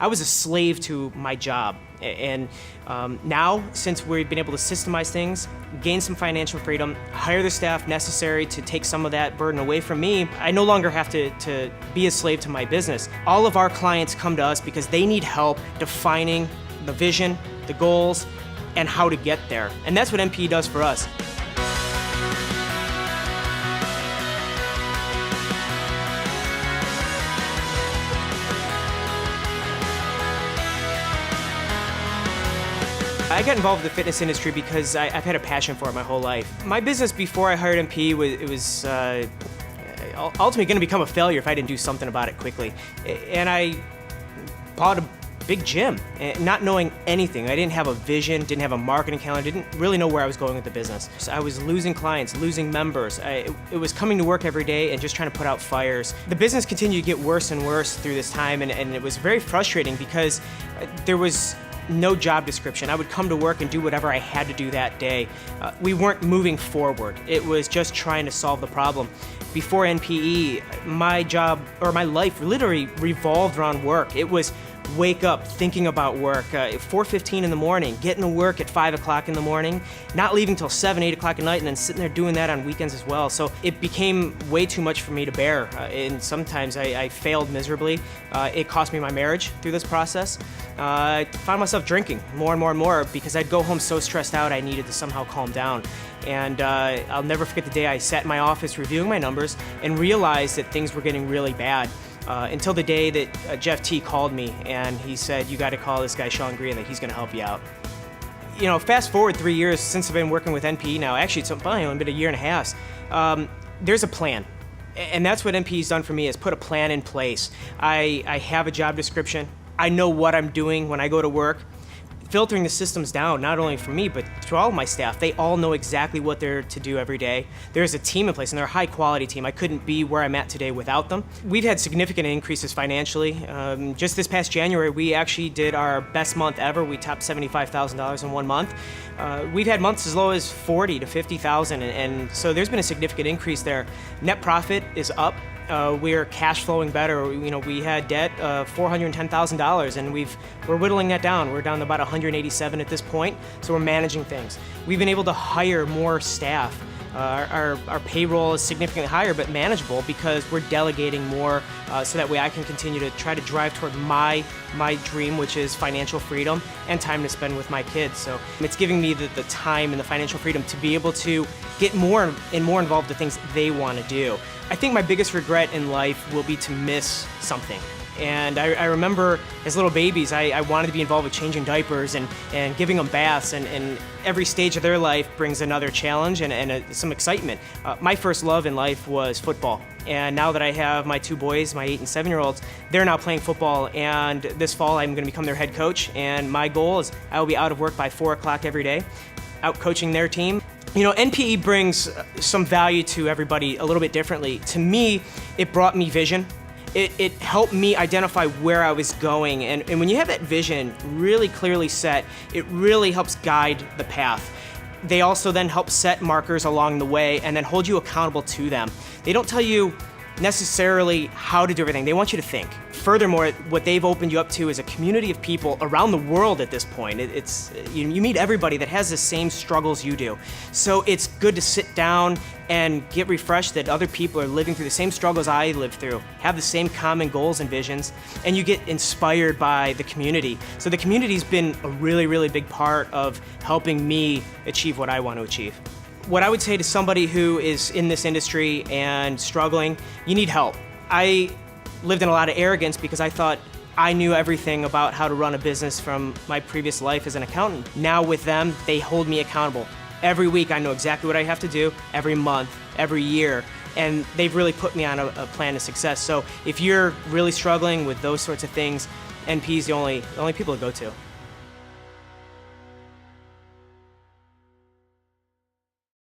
I was a slave to my job. And now, since we've been able to systemize things, gain some financial freedom, hire the staff necessary to take some of that burden away from me, I no longer have to be a slave to my business. All of our clients come to us because they need help defining the vision, the goals, and how to get there. And that's what NPE does for us. I got involved with the fitness industry because I've had a passion for it my whole life. My business before I hired NPE was ultimately going to become a failure if I didn't do something about it quickly. And I bought a big gym, not knowing anything. I didn't have a vision, didn't have a marketing calendar, didn't really know where I was going with the business. So I was losing clients, losing members. It was coming to work every day and just trying to put out fires. The business continued to get worse and worse through this time, and it was very frustrating because there was no job description. I would come to work and do whatever I had to do that day. We weren't moving forward. It was just trying to solve the problem. Before NPE, my job, or my life, literally revolved around work. It was wake up thinking about work, 4:15 in the morning, getting to work at 5 o'clock in the morning, not leaving till 7, 8 o'clock at night, and then sitting there doing that on weekends as well. So it became way too much for me to bear, and sometimes I failed miserably. It cost me my marriage through this process. I found myself drinking more and more and more because I'd go home so stressed out I needed to somehow calm down. And I'll never forget the day I sat in my office reviewing my numbers and realized that things were getting really bad. Until the day that Jeff T called me and he said, "You got to call this guy Sean Green, that he's going to help you out." You know, fast forward 3 years since I've been working with NPE now. Actually, it's only been a year and a half. There's a plan, and that's what NPE's done for me, is put a plan in place. I have a job description. I know what I'm doing when I go to work. Filtering the systems down, not only for me, but to all of my staff. They all know exactly what they're to do every day. There's a team in place, and they're a high-quality team. I couldn't be where I'm at today without them. We've had significant increases financially. Just this past January, we actually did our best month ever. We topped $75,000 in 1 month. We've had months as low as $40,000 to $50,000, and so there's been a significant increase there. Net profit is up. We're cash flowing better. You know, we had debt of $410,000, and we're whittling that down. We're down to about 187 at this point, so we're managing things. We've been able to hire more staff. Our payroll is significantly higher, but manageable because we're delegating more, so that way I can continue to try to drive toward my dream, which is financial freedom and time to spend with my kids. So it's giving me the time and the financial freedom to be able to get more and more involved in things they want to do. I think my biggest regret in life will be to miss something. And I remember as little babies, I wanted to be involved with changing diapers and giving them baths, and every stage of their life brings another challenge and some excitement. My first love in life was football. And now that I have my 2 boys, my 8 and 7-year-olds, they're now playing football, and this fall I'm going to become their head coach, and my goal is I will be out of work by 4 o'clock every day, out coaching their team. You know, NPE brings some value to everybody a little bit differently. To me, it brought me vision. It helped me identify where I was going, and when you have that vision really clearly set, it really helps guide the path. They also then help set markers along the way and then hold you accountable to them. They don't tell you necessarily how to do everything. They want you to think. Furthermore, what they've opened you up to is a community of people around the world at this point. You meet everybody that has the same struggles you do. So it's good to sit down and get refreshed that other people are living through the same struggles I lived through, have the same common goals and visions, and you get inspired by the community. So the community's been a really, really big part of helping me achieve what I want to achieve. What I would say to somebody who is in this industry and struggling, you need help. I lived in a lot of arrogance because I thought I knew everything about how to run a business from my previous life as an accountant. Now with them, they hold me accountable. Every week I know exactly what I have to do, every month, every year, and they've really put me on a plan of success. So if you're really struggling with those sorts of things, NPE is the only people to go to.